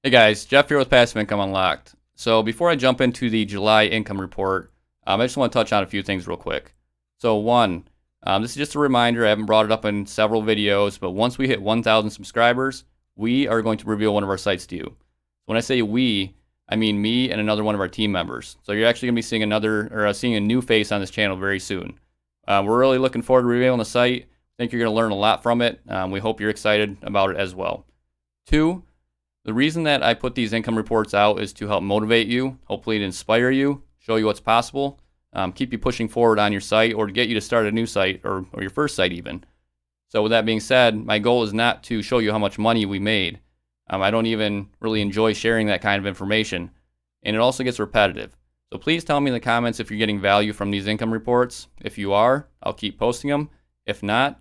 Hey guys, Jeff here with Passive Income Unlocked. So before I jump into the July income report, I just want to touch on a few things real quick. So one, this is just a reminder, I haven't brought it up in several videos, but once we hit 1,000 subscribers, we are going to reveal one of our sites to you. When I say we, I mean me and another one of our team members. So you're actually going to be seeing seeing a new face on this channel very soon. We're really looking forward to revealing the site. I think you're going to learn a lot from it. We hope you're excited about it as well. Two, the reason that I put these income reports out is to help motivate you, hopefully to inspire you, show you what's possible, keep you pushing forward on your site, or to get you to start a new site or your first site even. So with that being said, my goal is not to show you how much money we made. I don't even really enjoy sharing that kind of information, and it also gets repetitive. So please tell me in the comments if you're getting value from these income reports. If you are, I'll keep posting them. If not,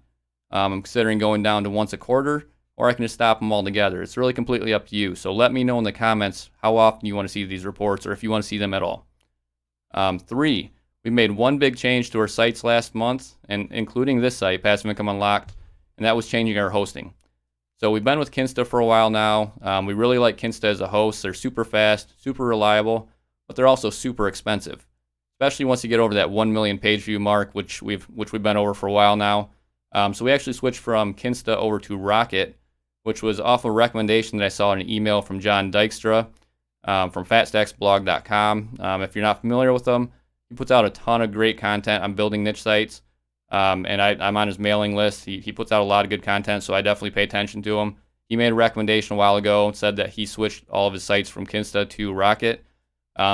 I'm considering going down to once a quarter, or I can just stop them altogether. It's really completely up to you. So let me know in the comments how often you want to see these reports, or if you want to see them at all. Three, we made one big change to our sites last month, and including this site, Passive Income Unlocked, and that was changing our hosting. So we've been with Kinsta for a while now. We really like Kinsta as a host. They're super fast, super reliable, but they're also super expensive, especially once you get over that 1 million page view mark, which we've been over for a while now. So we actually switched from Kinsta over to Rocket, which was off a recommendation that I saw in an email from John Dykstra from fatstacksblog.com. If you're not familiar with him, he puts out a ton of great content on building niche sites, and I'm on his mailing list. He puts out a lot of good content, so I definitely pay attention to him. He made a recommendation a while ago and said that he switched all of his sites from Kinsta to Rocket.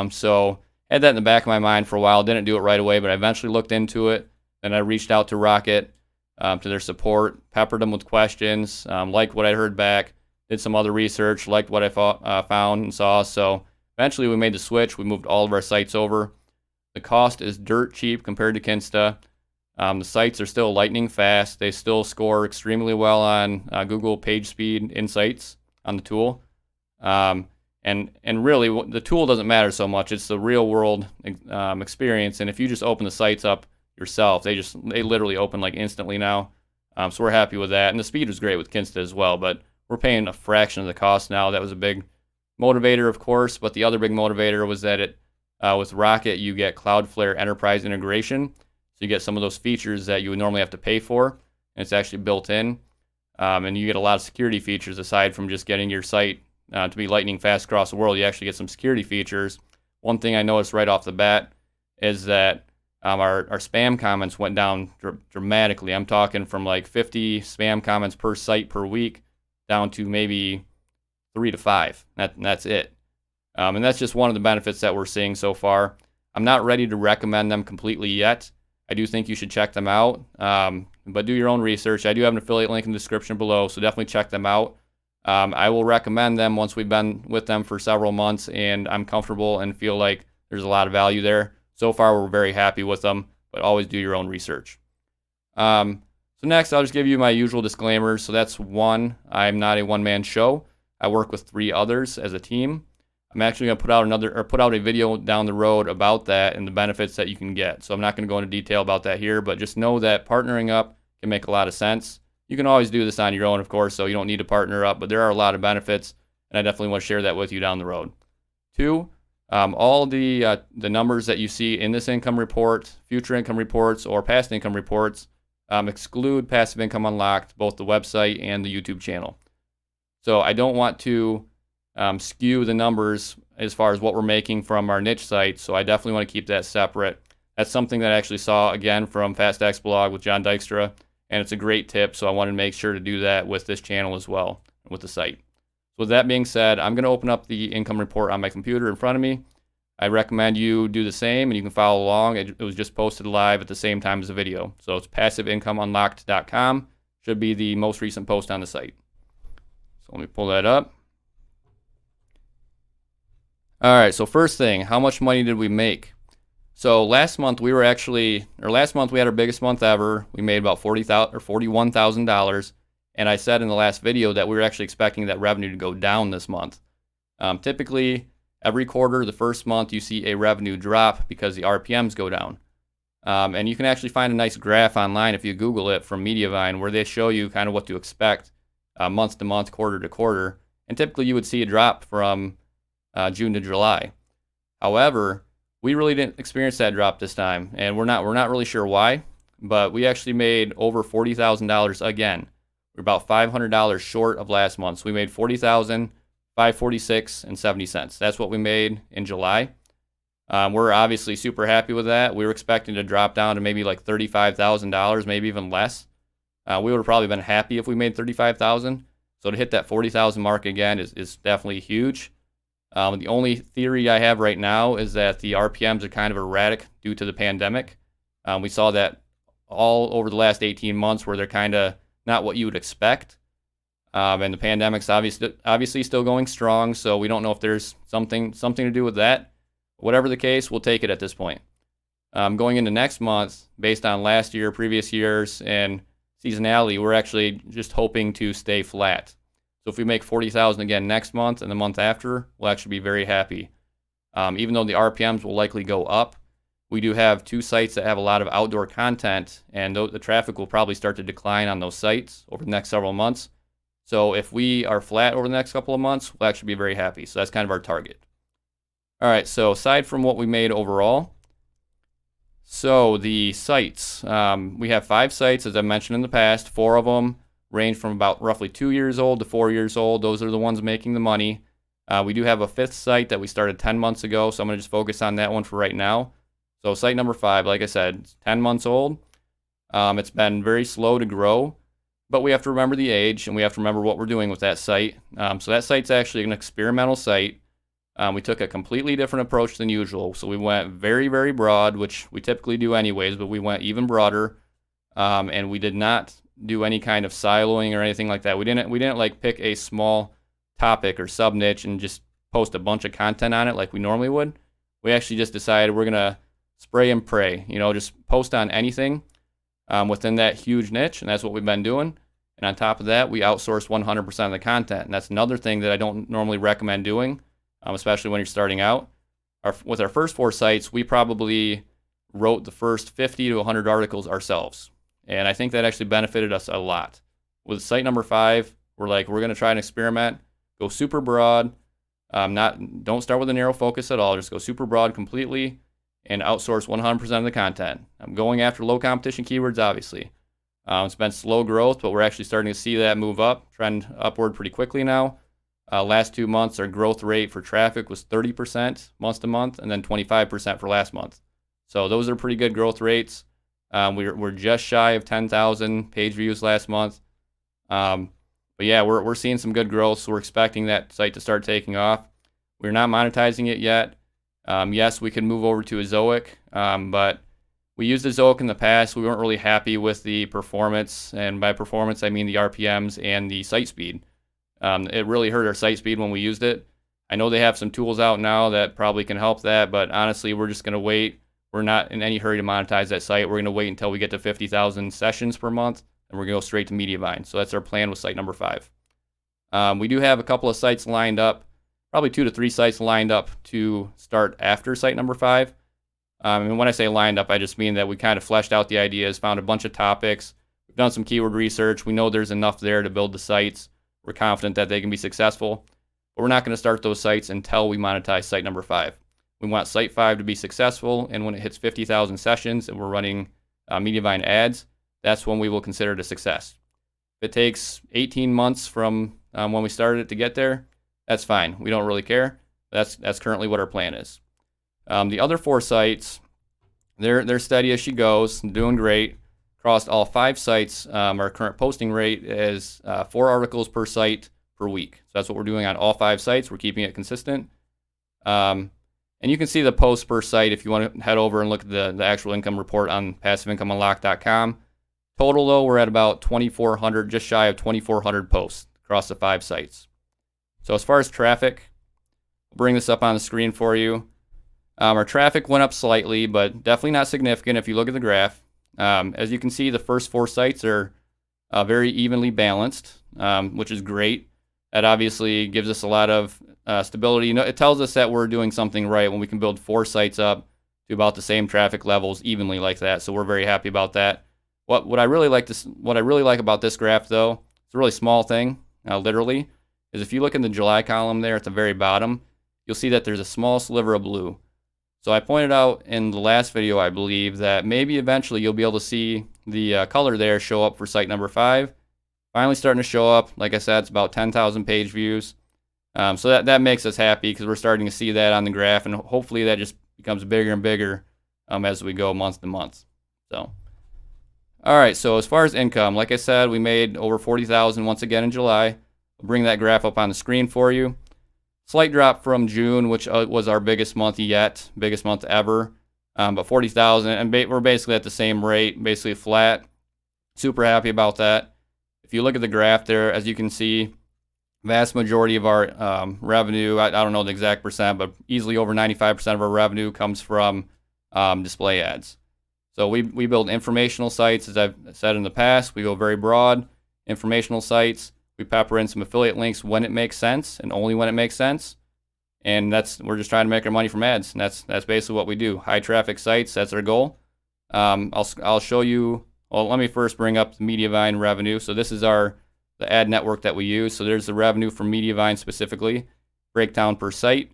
So I had that in the back of my mind for a while. Didn't do it right away, but I eventually looked into it. Then I reached out to Rocket, to their support, peppered them with questions, liked what I heard back, did some other research, liked what I found and saw. So eventually we made the switch. We moved all of our sites over. The cost is dirt cheap compared to Kinsta. The sites are still lightning fast. They still score extremely well on Google PageSpeed Insights on the tool. And really, the tool doesn't matter so much. It's the real world experience. And if you just open the sites up yourself, they literally open like instantly now. So we're happy with that. And the speed was great with Kinsta as well, but we're paying a fraction of the cost now. That was a big motivator, of course, but the other big motivator was that with Rocket, you get Cloudflare Enterprise integration. So you get some of those features that you would normally have to pay for, and it's actually built in. And you get a lot of security features aside from just getting your site to be lightning fast across the world. You actually get some security features. One thing I noticed right off the bat is that our spam comments went down dramatically. I'm talking from like 50 spam comments per site per week down to maybe 3 to 5. That's it. And that's just one of the benefits that we're seeing so far. I'm not ready to recommend them completely yet. I do think you should check them out, but do your own research. I do have an affiliate link in the description below, so definitely check them out. I will recommend them once we've been with them for several months and I'm comfortable and feel like there's a lot of value there. So far, we're very happy with them, but always do your own research. So next, I'll just give you my usual disclaimers. So that's one, I'm not a one-man show. I work with 3 others as a team. I'm actually going to put out a video down the road about that and the benefits that you can get. So I'm not going to go into detail about that here, but just know that partnering up can make a lot of sense. You can always do this on your own, of course, so you don't need to partner up, but there are a lot of benefits, and I definitely want to share that with you down the road. 2, all the numbers that you see in this income report, future income reports, or past income reports exclude Passive Income Unlocked, both the website and the YouTube channel. So I don't want to skew the numbers as far as what we're making from our niche site, so I definitely want to keep that separate. That's something that I actually saw, again, from FastX blog with John Dykstra, and it's a great tip, so I wanted to make sure to do that with this channel as well, with the site. So with that being said, I'm going to open up the income report on my computer in front of me. I recommend you do the same, and you can follow along. It was just posted live at the same time as the video. So it's passiveincomeunlocked.com. Should be the most recent post on the site. So let me pull that up. All right, so first thing, how much money did we make? So last month we had our biggest month ever. We made about $41,000. And I said in the last video that we were actually expecting that revenue to go down this month. Typically, every quarter, the first month, you see a revenue drop because the RPMs go down. And you can actually find a nice graph online if you Google it from Mediavine where they show you kind of what to expect month to month, quarter to quarter. and typically you would see a drop from June to July. However, we really didn't experience that drop this time, and we're not really sure why, but we actually made over $40,000 again. We're about $500 short of last month. So we made $40,546.70. That's what we made in July. We're obviously super happy with that. We were expecting to drop down to maybe like $35,000, maybe even less. We would have probably been happy if we made $35,000. So to hit that $40,000 mark again is definitely huge. The only theory I have right now is that the RPMs are kind of erratic due to the pandemic. We saw that all over the last 18 months where they're kind of not what you would expect. And the pandemic's obviously still going strong, so we don't know if there's something to do with that. Whatever the case, we'll take it at this point. Going into next month, based on last year, previous years, and seasonality, we're actually just hoping to stay flat. So if we make 40,000 again next month and the month after, we'll actually be very happy. Even though the RPMs will likely go up, we do have 2 sites that have a lot of outdoor content, and the traffic will probably start to decline on those sites over the next several months. So if we are flat over the next couple of months, we'll actually be very happy. So that's kind of our target. All right, so aside from what we made overall, so the sites, we have 5 sites, as I mentioned in the past. 4 of them range from about roughly 2 years old to 4 years old. Those are the ones making the money. We do have a 5th site that we started 10 months ago, so I'm going to just focus on that one for right now. So site number 5, like I said, it's 10 months old. It's been very slow to grow, but we have to remember the age, and we have to remember what we're doing with that site. So that site's actually an experimental site. We took a completely different approach than usual. So we went very, very broad, which we typically do anyways, but we went even broader, and we did not do any kind of siloing or anything like that. We didn't like pick a small topic or sub niche and just post a bunch of content on it like we normally would. We actually just decided we're gonna spray and pray, just post on anything within that huge niche, and that's what we've been doing. And on top of that, we outsource 100% of the content, and that's another thing that I don't normally recommend doing, especially when you're starting out. With our first 4 sites, we probably wrote the first 50 to 100 articles ourselves, and I think that actually benefited us a lot. With site number 5, we're going to try and experiment, go super broad, don't start with a narrow focus at all, just go super broad completely, and outsource 100% of the content. I'm going after low competition keywords, obviously. It's been slow growth, but we're actually starting to see that move up, trend upward pretty quickly now. Last 2 months, our growth rate for traffic was 30% month to month, and then 25% for last month. So those are pretty good growth rates. We're just shy of 10,000 page views last month. But yeah, we're seeing some good growth, so we're expecting that site to start taking off. We're not monetizing it yet. Yes, we can move over to Ezoic, but we used Ezoic in the past. We weren't really happy with the performance, and by performance, I mean the RPMs and the site speed. It really hurt our site speed when we used it. I know they have some tools out now that probably can help that, but honestly, we're just going to wait. We're not in any hurry to monetize that site. We're going to wait until we get to 50,000 sessions per month, and we're going to go straight to Mediavine. So that's our plan with site number 5. We do have a couple of sites lined up, probably 2 to 3 sites lined up to start after site number 5. And when I say lined up, I just mean that we kind of fleshed out the ideas, found a bunch of topics. We've done some keyword research. We know there's enough there to build the sites. We're confident that they can be successful, but we're not going to start those sites until we monetize site number 5. We want site 5 to be successful, and when it hits 50,000 sessions and we're running Mediavine ads, that's when we will consider it a success. If it takes 18 months from when we started it to get there, that's fine. We don't really care. That's currently what our plan is. The other 4 sites, they're steady as she goes, doing great. Across all 5 sites, our current posting rate is 4 articles per site per week. So that's what we're doing on all 5 sites. We're keeping it consistent. And you can see the posts per site if you want to head over and look at the actual income report on passiveincomeunlocked.com. Total, though, we're at about 2,400, just shy of 2,400 posts across the 5 sites. So as far as traffic, I'll bring this up on the screen for you. Our traffic went up slightly, but definitely not significant if you look at the graph. As you can see, the first 4 sites are very evenly balanced, which is great. That obviously gives us a lot of stability. It tells us that we're doing something right when we can build 4 sites up to about the same traffic levels evenly like that. So we're very happy about that. What I really like about this graph, though, it's a really small thing, literally, is if you look in the July column there at the very bottom, you'll see that there's a small sliver of blue. So I pointed out in the last video, I believe, that maybe eventually you'll be able to see the color there show up for site number 5. Finally starting to show up. Like I said, it's about 10,000 page views. So that makes us happy because we're starting to see that on the graph, and hopefully that just becomes bigger and bigger as we go month to month. So, all right, so as far as income, like I said, we made over 40,000 once again in July. I'll bring that graph up on the screen for you. Slight drop from June, which was our biggest month yet, biggest month ever, but 40,000, and we're basically at the same rate, basically flat. Super happy about that. If you look at the graph there, as you can see, vast majority of our revenue, I don't know the exact percent, but easily over 95% of our revenue comes from display ads. So we build informational sites, as I've said in the past. We go very broad, informational sites. We pepper in some affiliate links when it makes sense, and only when it makes sense. And we're just trying to make our money from ads, and that's basically what we do. High traffic sites, that's our goal. I'll show you. Well, let me first bring up the Mediavine revenue. So this is the ad network that we use. So there's the revenue from Mediavine specifically, breakdown per site.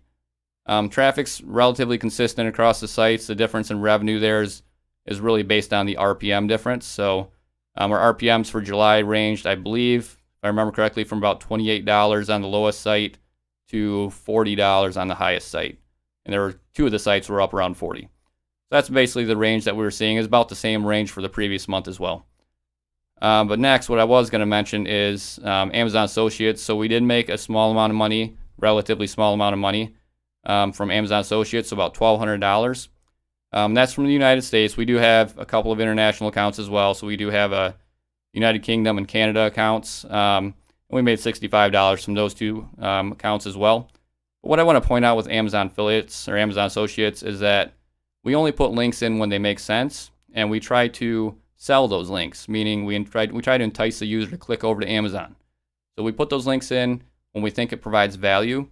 Traffic's relatively consistent across the sites. The difference in revenue there is really based on the RPM difference. So our RPMs for July ranged, I believe, if I remember correctly, from about $28 on the lowest site to $40 on the highest site. And there were 2 of the sites were up around 40. So that's basically the range that we were seeing. Is about the same range for the previous month as well. But next, what I was going to mention is Amazon Associates. So we did make a small amount of money, relatively small amount of money from Amazon Associates, so about $1,200. That's from the United States. We do have a couple of international accounts as well. So we do have a United Kingdom and Canada accounts. We made $65 from those 2 accounts as well. But what I want to point out with Amazon affiliates or Amazon Associates is that we only put links in when they make sense, and we try to sell those links, meaning we try to entice the user to click over to Amazon. So we put those links in when we think it provides value.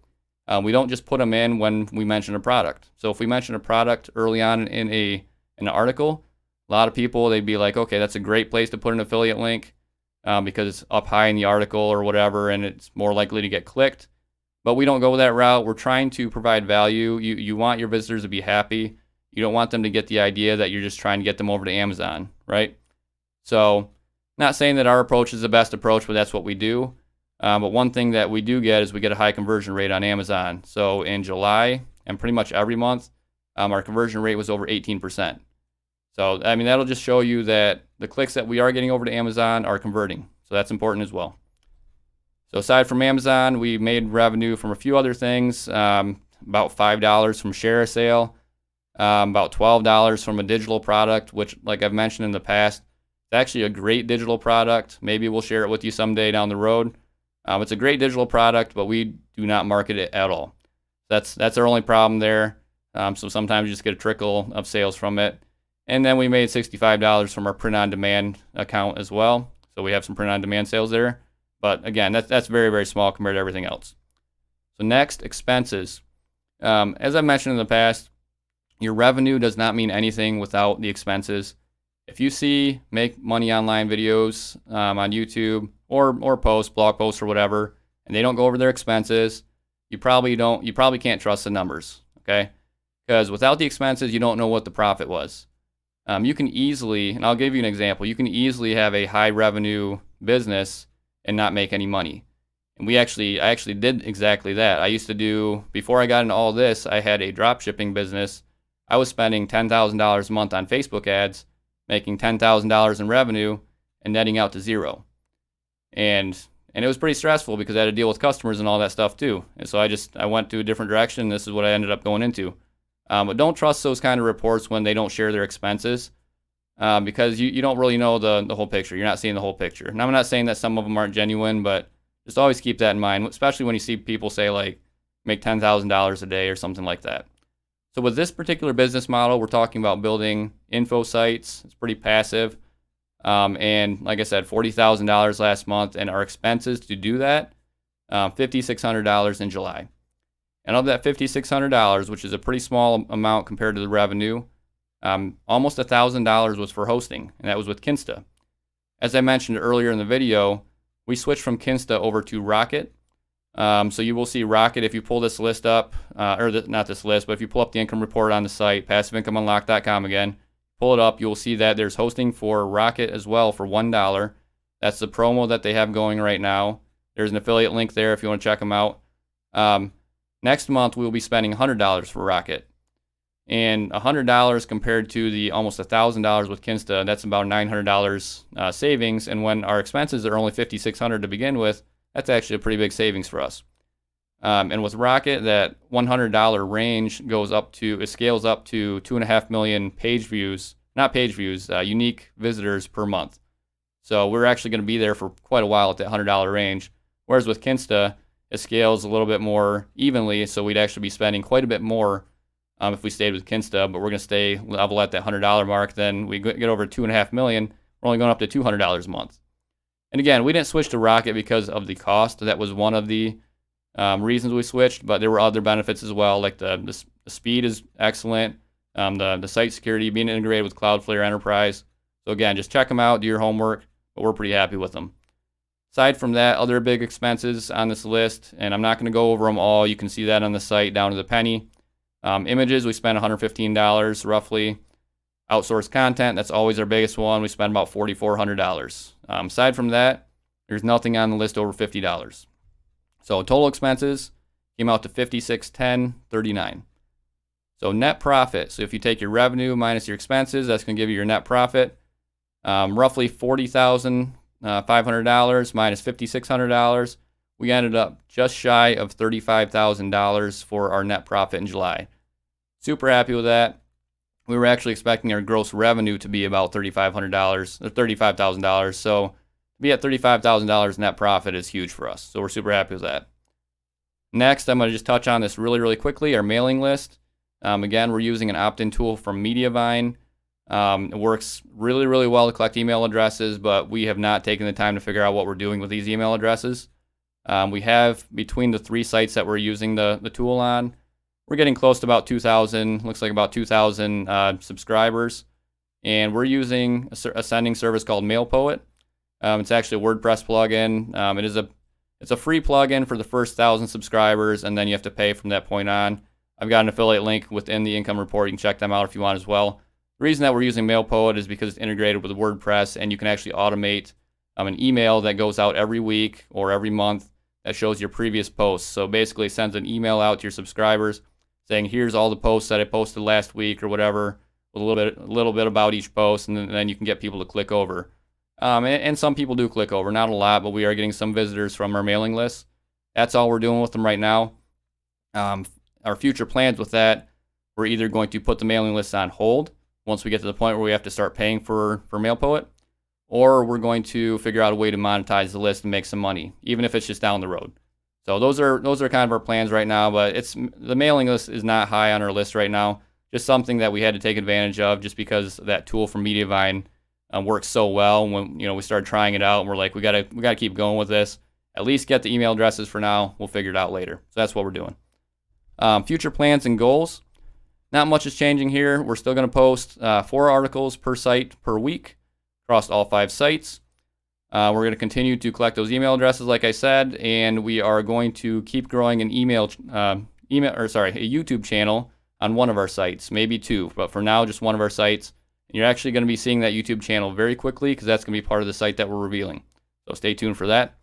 We don't just put them in when we mention a product. So if we mention a product early on in an article, a lot of people, they'd be like, okay, that's a great place to put an affiliate link because it's up high in the article or whatever, and it's more likely to get clicked. But we don't go that route. We're trying to provide value. You want your visitors to be happy. You don't want them to get the idea that you're just trying to get them over to Amazon, right? So not saying that our approach is the best approach, but that's what we do. But one thing that we do get is we get a high conversion rate on Amazon. So in July and pretty much every month, our conversion rate was over 18%. So, I mean, that'll just show you that the clicks that we are getting over to Amazon are converting. So that's important as well. So aside from Amazon, we made revenue from a few other things, about $5 from share a sale, about $12 from a digital product, which, like I've mentioned in the past, it's actually a great digital product. Maybe we'll share it with you someday down the road. It's a great digital product, but we do not market it at all. That's our only problem there. So sometimes you just get a trickle of sales from it. And then we made $65 from our print-on-demand account as well. So we have some print-on-demand sales there. But again, that's very, very small compared to everything else. So next, expenses. As I mentioned in the past, your revenue does not mean anything without the expenses. If you see make money online videos on YouTube or blog posts or whatever, and they don't go over their expenses, you probably can't trust the numbers, okay? Because without the expenses, you don't know what the profit was. You can easily, and I'll give you an example, you can easily have a high revenue business and not make any money. And I actually did exactly that. I used to do, before I got into all this, I had a drop shipping business. I was spending $10,000 a month on Facebook ads, making $10,000 in revenue, and netting out to zero. And it was pretty stressful because I had to deal with customers and all that stuff too. And so I went to a different direction. This is what I ended up going into. But don't trust those kind of reports when they don't share their expenses because you don't really know the whole picture. You're not seeing the whole picture. And I'm not saying that some of them aren't genuine, but just always keep that in mind, especially when you see people say like make $10,000 a day or something like that. So with this particular business model, we're talking about building info sites. It's pretty passive. And like I said, $40,000 last month, and our expenses to do that, $5,600 in July. And of that $5,600, which is a pretty small amount compared to the revenue, almost $1,000 was for hosting, and that was with Kinsta. As I mentioned earlier in the video, we switched from Kinsta over to Rocket. So you will see Rocket if you pull this list up, not this list, but if you pull up the income report on the site, passiveincomeunlocked.com again, pull it up, you'll see that there's hosting for Rocket as well for $1. That's the promo that they have going right now. There's an affiliate link there if you want to check them out. Next month, we'll be spending $100 for Rocket. And $100 compared to the almost $1,000 with Kinsta, that's about $900 savings. And when our expenses are only $5,600 to begin with, that's actually a pretty big savings for us. And with Rocket, that $100 range scales up to 2.5 million unique visitors per month. So we're actually going to be there for quite a while at that $100 range. Whereas with Kinsta, it scales a little bit more evenly, so we'd actually be spending quite a bit more if we stayed with Kinsta, but we're going to stay level at that $100 mark. Then we get over 2.5 million, we're only going up to $200 a month. And again, we didn't switch to Rocket because of the cost. That was one of the reasons we switched, but there were other benefits as well, like the speed is excellent, the site security, being integrated with Cloudflare Enterprise. So again, just check them out, do your homework, but we're pretty happy with them. Aside from that, other big expenses on this list, and I'm not going to go over them all. You can see that on the site down to the penny. Images, we spent $115 roughly. Outsourced content, that's always our biggest one. We spend about $4,400. Aside from that, there's nothing on the list over $50. So total expenses came out to $56,1039. So net profit, so if you take your revenue minus your expenses, that's going to give you your net profit. Roughly $40,500 minus $5,600. We ended up just shy of $35,000 for our net profit in July. Super happy with that. We were actually expecting our gross revenue to be about $3,500 or $35,000. So to be at $35,000 net profit is huge for us. So we're super happy with that. Next, I'm going to just touch on this really, really quickly, our mailing list. Again, we're using an opt-in tool from Mediavine. It works really, really well to collect email addresses, but we have not taken the time to figure out what we're doing with these email addresses. We have, between the 3 sites that we're using the tool on, we're getting close to about 2,000, looks like about 2,000 subscribers. And we're using a sending service called MailPoet. It's actually a WordPress plugin. It's a free plugin for the first 1,000 subscribers, and then you have to pay from that point on. I've got an affiliate link within the income report. You can check them out if you want as well. The reason that we're using MailPoet is because it's integrated with WordPress, and you can actually automate an email that goes out every week or every month that shows your previous posts. So basically, it sends an email out to your subscribers saying, here's all the posts that I posted last week or whatever, with a little bit about each post, and then you can get people to click over. And some people do click over, not a lot, but we are getting some visitors from our mailing list. That's all we're doing with them right now. Our future plans with that, we're either going to put the mailing list on hold once we get to the point where we have to start paying for MailPoet, or we're going to figure out a way to monetize the list and make some money, even if it's just down the road. So those are kind of our plans right now, but the mailing list is not high on our list right now. Just something that we had to take advantage of just because that tool from Mediavine works so well. When we started trying it out, and we're like, we gotta keep going with this. At least get the email addresses for now. We'll figure it out later. So that's what we're doing. Future plans and goals. Not much is changing here. We're still going to post 4 articles per site per week across all 5 sites. We're going to continue to collect those email addresses, like I said, and we are going to keep growing an a YouTube channel on one of our sites, maybe 2, but for now, just one of our sites. And you're actually going to be seeing that YouTube channel very quickly because that's going to be part of the site that we're revealing. So stay tuned for that.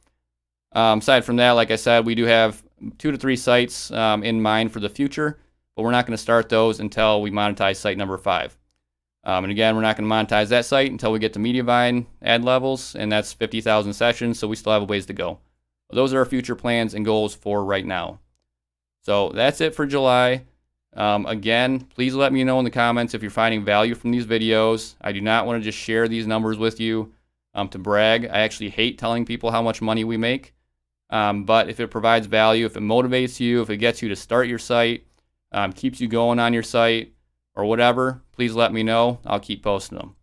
Aside from that, like I said, we do have 2 to 3 sites in mind for the future, but we're not going to start those until we monetize site number 5. And again, we're not going to monetize that site until we get to Mediavine ad levels, and that's 50,000 sessions, so we still have a ways to go. But those are our future plans and goals for right now. So that's it for July. Again, please let me know in the comments if you're finding value from these videos. I do not want to just share these numbers with you to brag. I actually hate telling people how much money we make. But if it provides value, if it motivates you, if it gets you to start your site, keeps you going on your site, or whatever, please let me know. I'll keep posting them.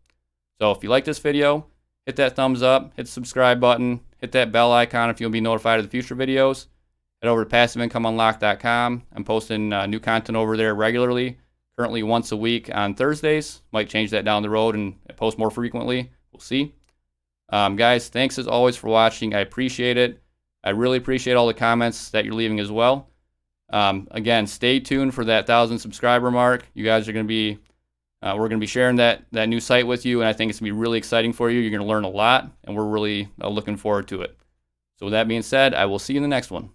So if you like this video, hit that thumbs up, hit the subscribe button, hit that bell icon if you'll be notified of the future videos. Head over to passiveincomeunlocked.com. I'm posting new content over there regularly, currently once a week on Thursdays. Might change that down the road and post more frequently. We'll see. Guys, thanks as always for watching. I appreciate it. I really appreciate all the comments that you're leaving as well. Again, stay tuned for that 1,000 subscriber mark. You guys are going to be, we're going to be sharing that new site with you, and I think it's going to be really exciting for you. You're going to learn a lot, and we're really looking forward to it. So with that being said, I will see you in the next one.